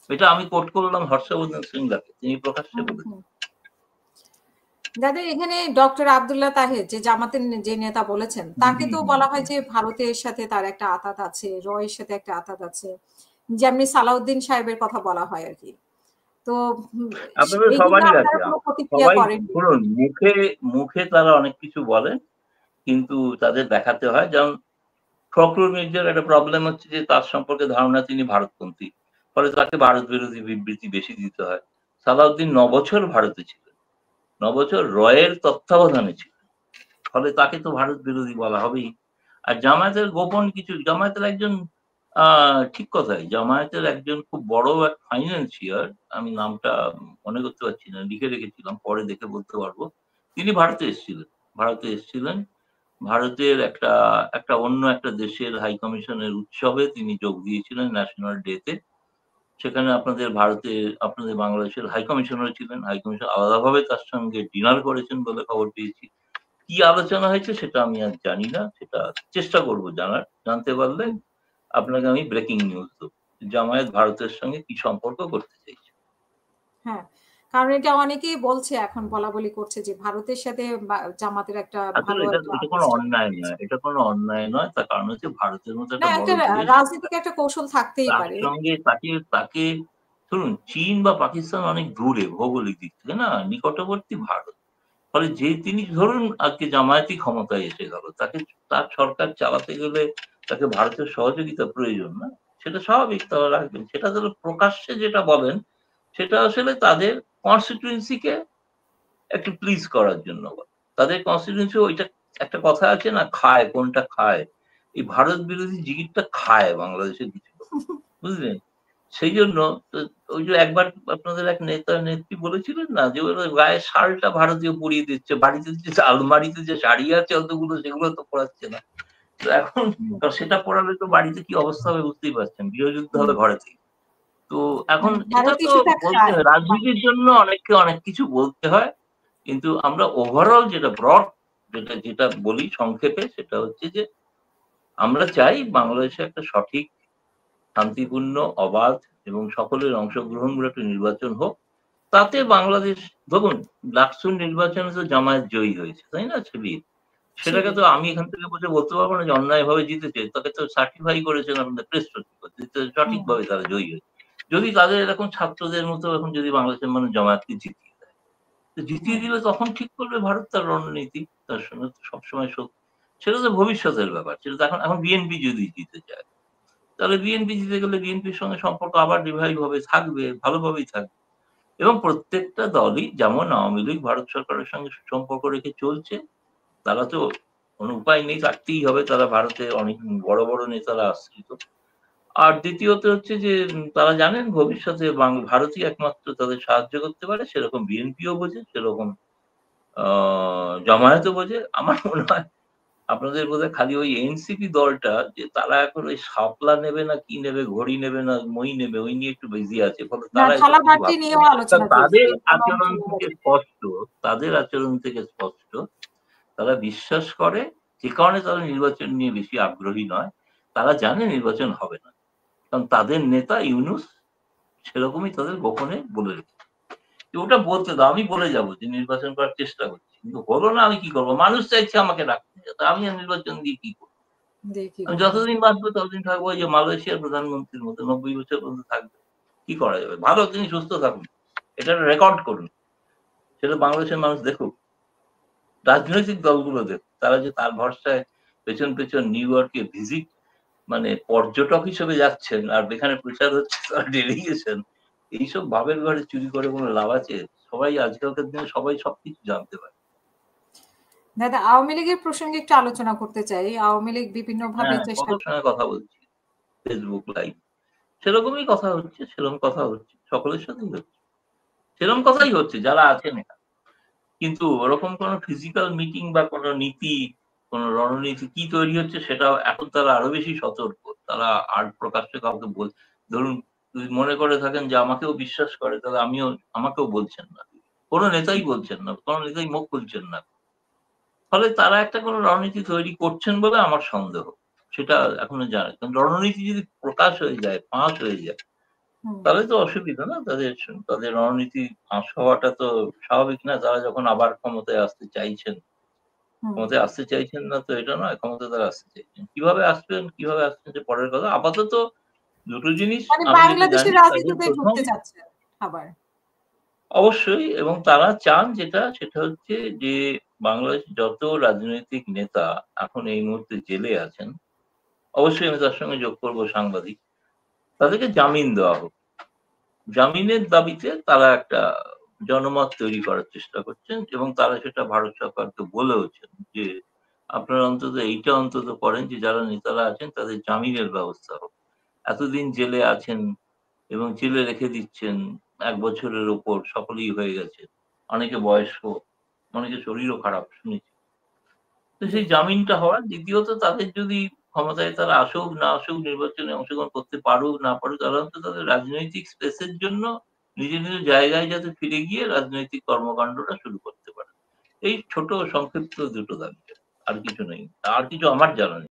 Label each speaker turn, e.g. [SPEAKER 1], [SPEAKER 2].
[SPEAKER 1] এটা আমি কোট করলাম হর্ষবর্ধন শৃঙ্গাকে, তিনি প্রকাশ্যে বলেছেন।
[SPEAKER 2] দাদা এখানে ডক্টর আব্দুল্লাহ তাহের যে জামাতের যে নেতা বলেছেন, তাকে তো বলা হয় যে ভারতের সাথে তার একটা আতাত আছে, রয়ের সাথে একটা আতাত আছে, যেমনি সালাউদ্দিন সাহেবের কথা বলা হয় আর কি। তো
[SPEAKER 1] আপনাদের
[SPEAKER 2] এইগুলো
[SPEAKER 1] সবারই আছে,
[SPEAKER 2] আপনারা কোনো প্রতিক্রিয়া
[SPEAKER 1] সবাই
[SPEAKER 2] করেন?
[SPEAKER 1] শুনুন, মুখে মুখে তারা অনেক কিছু বলে, কিন্তু তাদের দেখাতে হয়। যেমন ফখরুল মির্জার একটা প্রবলেম হচ্ছে যে তার সম্পর্কে ধারণা তিনি ভারতপন্থী, ফলে তাকে ভারত বিরোধী বিবৃতি বেশি দিতে হয়। সালাউদ্দিন ৯ বছর ভারতে ছিলেন, ৯ বছর রয়ের তত্ত্বাবধানে ছিলেন, ফলে তাকে তো ভারত বিরোধী বলা হবেই। আর জামায়াতের গোপন কিছু, জামায়াতের একজন ঠিক কথাই, জামায়াতের একজন খুব বড় এক ফাইন্যান্সিয়ার, আমি নামটা মনে করতে পারছি না, লিখে রেখেছিলাম, পরে দেখে বলতে পারবো। তিনি ভারতে এসেছিলেন, ভারতে এসেছিলেন ভারতের একটা একটা অন্য একটা দেশের হাই কমিশনের উৎসবে তিনি যোগ দিয়েছিলেন, ন্যাশনাল ডেতে। সেখানে আপনাদের ভারতের, আপনাদের বাংলাদেশের হাই কমিশনার ছিলেন, হাই কমিশন আলাদাভাবে তার সঙ্গে ডিনার করেছেন বলে খবর পেয়েছি। কি আলোচনা হয়েছে সেটা আমি আর জানি না, সেটা চেষ্টা করব জানার, জানতে পারলে আপনাকে আমি ব্রেকিং নিউজ দেবো। জামায়াত ভারতের সঙ্গে কি সম্পর্ক করতে চাইছে।
[SPEAKER 2] হ্যাঁ, কারণ এটা অনেকেই বলছে, এখন বলাবলি করছে যে ভারতের সাথে জামাতের একটা
[SPEAKER 1] আসলে
[SPEAKER 2] ভালো
[SPEAKER 1] এটা
[SPEAKER 2] একটা
[SPEAKER 1] এটা কোনো
[SPEAKER 2] আন্ডারস্ট্যান্ডিং
[SPEAKER 1] অন্যায়
[SPEAKER 2] হয়েছে।
[SPEAKER 1] নয়, এটা কোনো অন্যায় নয়, তার কারণ হচ্ছে ভারতের মতো
[SPEAKER 2] না,
[SPEAKER 1] একটা
[SPEAKER 2] একটা
[SPEAKER 1] বড় দেশ,
[SPEAKER 2] রাজনৈতিক একটা কৌশল থাকতেই
[SPEAKER 1] তার
[SPEAKER 2] পারে।
[SPEAKER 1] সঙ্গে তাকে তাকে ধরুন চীন বা পাকিস্তান অনেক দূরে ভৌগোলিক দিক থেকে, না নিকটবর্তী ভারত। ফলে যে তিনি ধরুন আজকে জামায়াতি ক্ষমতায় এসে গেল, তাকে তার সরকার চালাতে গেলে তাকে ভারতের সহযোগিতা প্রয়োজন, না? সেটা স্বাভাবিক, তারা রাখবেন। সেটা ধরো প্রকাশ্যে যেটা বলেন, সেটা আসলে তাদের কনস্টিটুয়েন্সিকে একটু প্লিজ করার জন্য বলে। তাদের কনস্টিটুয়েন্সি ওইটা, একটা কথা আছে না, খায় কোনটা খায়, এই ভারত বিরোধী জিগিরটা খায় বাংলাদেশের কিছু লোক, বুঝলেন? সেই জন্য ওই যে একবার আপনাদের এক নেতা নেত্রী বলেছিলেন না যে ওর গায়ের শালটা ভারতীয় পরিয়ে দিচ্ছে, বাড়িতে যে আলমারিতে যে শাড়ি আছে অতগুলো, সেগুলো তো পরাচ্ছে না। তো এখন সেটা পরালে তো বাড়িতে কি অবস্থা হবে বুঝতেই পারছেন, গৃহযুদ্ধ হবে ঘরে থেকে। তো এখন এটা
[SPEAKER 2] ভারত
[SPEAKER 1] তো
[SPEAKER 2] ইস্যুটা
[SPEAKER 1] বলতে
[SPEAKER 2] খায়।
[SPEAKER 1] হয়, রাজনীতির জন্য অনেককে অনেক কিছু বলতে হয়, কিন্তু আমরা ওভারঅল যেটা ব্রড, যেটা যেটা বলি সংক্ষেপে, সেটা হচ্ছে যে আমরা চাই বাংলাদেশে একটা সঠিক, শান্তিপূর্ণ, অবাধ এবং সকলের অংশগ্রহণমূলক একটা নির্বাচন হোক। তাতে বাংলাদেশ, ধরুন ডাকসুর নির্বাচনে তো জামায়াত জয়ী হয়েছে, তাই না?
[SPEAKER 2] ছিল।
[SPEAKER 1] সেটাকে তো আমি এখান থেকে বসে বলতে পারবো না যে অন্যায়ভাবে জিতেছে, তাকে তো সার্টিফাই করেছেন আপনাদের প্রেস সঠিকভাবে তারা জয়ী হয়েছে। যদি তাদের এরকম ছাত্রদের মতো এখন যদি বাংলাদেশের মানুষ জামায়াতকে জিতিয়ে দেয়, তো জিতিয়ে দিলে তখন ঠিক করবে ভারত তার রণনীতি, তার সঙ্গে তো সবসময় সেটা তো ভবিষ্যতের ব্যাপার। সেটা তো এখন এখন বিএনপি যদি জিতে যায়, তাহলে বিএনপি জিতে গেলে বিএনপির সঙ্গে সম্পর্ক আবার রিভাইভ হবে, থাকবে, ভালোভাবেই থাকবে। এবং প্রত্যেকটা দলই, যেমন আওয়ামী লীগ ভারত সরকারের সঙ্গে সুসম্পর্ক রেখে চলছে, তারা তো কোনো উপায় নেই, রাখতেই হবে, তারা ভারতে অনেক বড় বড় নেতারা আশ্রিত। আর দ্বিতীয়ত হচ্ছে যে তারা জানেন ভবিষ্যতে ভারতই একমাত্র তাদের সাহায্য করতে পারে, সেরকম বিএনপিও বোঝে, সেরকম জামায়াতও বোঝে। আমার মনে হয় আপনাদের বোধহয় খালি ওই এনসিপি দলটা, যে তারা এখন ওই শাপলা নেবে না কি নেবে, ঘড়ি নেবে না মই নেবে, ওই নিয়ে একটু বিজি আছে, ফলে
[SPEAKER 2] না,
[SPEAKER 1] তারা এসব
[SPEAKER 2] থালা
[SPEAKER 1] কিছু
[SPEAKER 2] বাটি
[SPEAKER 1] ভাবছে
[SPEAKER 2] নিয়েও
[SPEAKER 1] না।
[SPEAKER 2] আলোচনা চলছে,
[SPEAKER 1] তাদের
[SPEAKER 2] কোনো অংশ
[SPEAKER 1] আচরণ
[SPEAKER 2] নেওয়া
[SPEAKER 1] থেকে
[SPEAKER 2] যাবে।
[SPEAKER 1] স্পষ্ট, তাদের আচরণ থেকে স্পষ্ট, তারা বিশ্বাস করে, যে কারণে তারা নির্বাচন নিয়ে বেশি আগ্রহী নয়। তারা জানে নির্বাচন হবে না, কারণ তাদের নেতা ইউনূস সেরকমই তাদের গোপনে বলে রেখেছে যে ওটা বলতে দাও, আমি বলে যাবো যে নির্বাচন করার চেষ্টা করছি, কিন্তু হলো না, আমি কি করবো? মানুষ চাইছে আমাকে রাখতে, তা আমি আর নির্বাচন দিয়ে কি করবো?
[SPEAKER 2] দেখি
[SPEAKER 1] আমি
[SPEAKER 2] করবেন।
[SPEAKER 1] যতদিন বাঁচবো ততদিন থাকবো ওই যে মালয়েশিয়ার প্রধানমন্ত্রীর মতো, ৯০ বছর পর্যন্ত থাকবে। কি করা যাবে? ভালো, তিনি সুস্থ থাকুন, এটা রেকর্ড করুন, সেটা বাংলাদেশের মানুষ দেখুক, রাজনৈতিক দলগুলো দেখুক, তারা যে তার ভরসায় পেছন পেছন নিউ ইয়র্কে ভিজিট, মানে পর্যটক হিসেবে যাচ্ছেন, আর এখানে প্রচার হচ্ছে তার ডেলিগেশন। এইসব বাবের ঘরে চুরি করে কোনো লাভ আছে? সবাই আজকালকার দিনে সবাই সবকিছু জানতে পারে।
[SPEAKER 2] দাদা আওয়ামী লীগের প্রসঙ্গে একটু আলোচনা করতে চাই। আওয়ামী লীগ বিভিন্ন ভাবে
[SPEAKER 1] হ্যাঁ, কত
[SPEAKER 2] চেষ্টা।
[SPEAKER 1] সময় কথা বলছি ফেসবুক লাইভ, সেরকমই কথা হচ্ছে, সেরকম কথা হচ্ছে, সকলের সাথেই হচ্ছে, সেরকম কথাই হচ্ছে যারা আছেন এখানে। কিন্তু ওরকম কোনো ফিজিক্যাল মিটিং বা কোনো নীতি, কোনো রণনীতি কি তৈরি হচ্ছে, সেটা এখন তারা আরো বেশি সতর্ক। তারা আর প্রকাশ্যে কাউকে ধরুন যদি মনে করে থাকেন যে আমাকেও বিশ্বাস করে, তাহলে আমাকেও বলছেন না, কোনো নেতাই বলছেন না, কোনো নেতাই মুখ খুলছেন না। ফলে তারা একটা কোনো রণনীতি তৈরি করছেন বলে আমার সন্দেহ। সেটা এখনো জানে, কারণ রণনীতি যদি প্রকাশ হয়ে যায়, ফাঁস হয়ে যায়,
[SPEAKER 2] হুম,
[SPEAKER 1] তাহলে তো অসুবিধা না তাদের তাদের রণনীতি ফাঁস হওয়াটা তো স্বাভাবিক না। তারা যখন আবার ক্ষমতায় আসতে চাইছেন,
[SPEAKER 2] হুম।
[SPEAKER 1] ক্ষমতায় আসতে চাইছেন না তো এটা নয়, ক্ষমতায় তারা আসতে চাইছেন। কিভাবে আসবেন যে পরের কথা। আপাতত দুটো জিনিস
[SPEAKER 2] মানে
[SPEAKER 1] আমি যেটা জানি
[SPEAKER 2] বাংলাদেশের
[SPEAKER 1] তাদের
[SPEAKER 2] রাজনীতিতে
[SPEAKER 1] ১ম
[SPEAKER 2] ঢুকতে চাচ্ছেন আবার।
[SPEAKER 1] অবশ্যই এবং তারা চান যেটা সেটা হচ্ছে যে বাংলাদেশের যত রাজনৈতিক নেতা এখন এই মুহূর্তে জেলে আছেন, অবশ্যই আমি তার সঙ্গে যোগ করব সাংবাদিক। তাদেরকে জামিন দেওয়া হোক। জামিনের দাবিতে তারা একটা জনমত তৈরি করার চেষ্টা করছেন এবং তারা সেটা ভারত সরকারকে বলেওছেন যে, "আপনারা অন্তত এইটা অন্তত করেন যে যারা নেতারা আছেন তাদের জামিনের ব্যবস্থা হোক। এতদিন জেলে আছেন এবং জেলে রেখে দিচ্ছেন ১ বছরের ওপর সকলেই হয়ে গেছে। অনেকে বয়স্ক, অনেকের শরীরও খারাপ শুনেছি। তো
[SPEAKER 2] জি।
[SPEAKER 1] সেই জামিনটা হওয়ার দ্বিতীয়ত তাদের যদি ক্ষমতায় তারা আসুক না আসুক, নির্বাচনে অংশগ্রহণ করতে পারুক না পারুক, তারা অন্তত তাদের রাজনৈতিক স্পেসের জন্য নিজ জায়গায় যাতে ফিরে গিয়ে রাজনৈতিক কর্মকান্ডটা শুরু করতে পারে। এই ছোট সংক্ষিপ্ত দুটো দাবি। আর কিছু নেই। আর কিছু আমার জানা নেই।